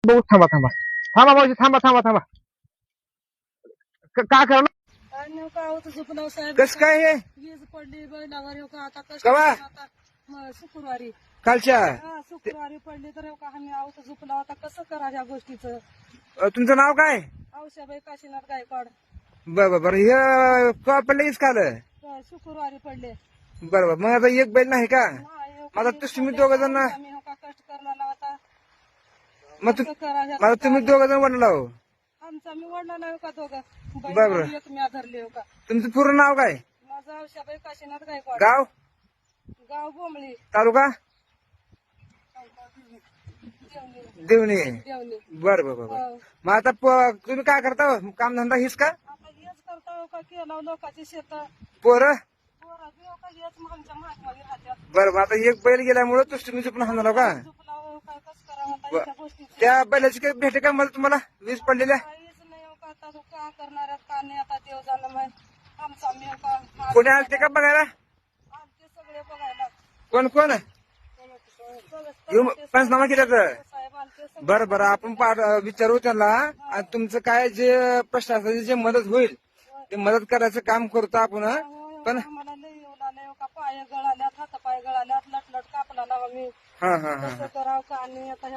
बघू थांबा थांबा थांबा भाऊजी थांबा थांबा थांबा काय करा काय नाही का होतं झोपलं साहेब. कस काय हे वीज पडली बैलावर हो का आता कष्ट कवा? आता शुक्रवारी कालच्या शुक्रवारी पडली तर हो का आम्ही आहोत झोपला आता कसं करा ह्या गोष्टीचं. तुमचं नाव काय औषाबाई काशीनाथ गायकवाड. बरं हे का पडलं हीच काल शुक्रवारी पडले. बरोबर मग आता एक बैल नाही का नाही, हो का, माझा वीज तुम्ही पडली. दोघं जण आम्ही हो का कष्ट करणार आता मग कसं करा ह्याचं माझा तुम्ही काय? दोघं जण वडला हो आमचा मी वडला नाही हो का दोघं बरोबर. बैल एक मी धरले हो का. तुमचं पूर्ण नाव काय माझं औषाबाई काशीनाथ गायकवाड. गाव गाव बोंबळी तालुका देवणी. देवणी देवणी. बरं हो. मग आता तुम्ही काय करता काम धंदा हीच का आता हेच करता हो का केलं लोकांची शेत पोरं पोरं बी हो का हेच आमच्या महात्मागी राहत्यात. बरं आता एक बैल गेल्यामुळे तुम्ही चुकून हाणला का झोपला हो काय कसं करावं आता याच्या गोष्टीचं. त्या बैलाची काही भेटे का मला तुम्हाला वीज पडलेल्या काहीच नाही हो का आता तो का करणार आहेत का नाही आता देव जाणं माहित. आमचा मी हो का कोणी आलते का बघायला आमचे सगळे बघायला कोण येऊन पंचनामा केला तर साहेब आलते सगळे. बरं आपण विचारू त्यांना आणि तुमचं काय जे प्रशासनाची जे मदत होईल ते मदत करायचं काम करतो आपण पण आम्हाला लई येऊ लागले हो का पाय गळाल्यात हात पाय गळाल्यात लटलट कापला लावा मी हा कसं करावं का नाही आता ह्या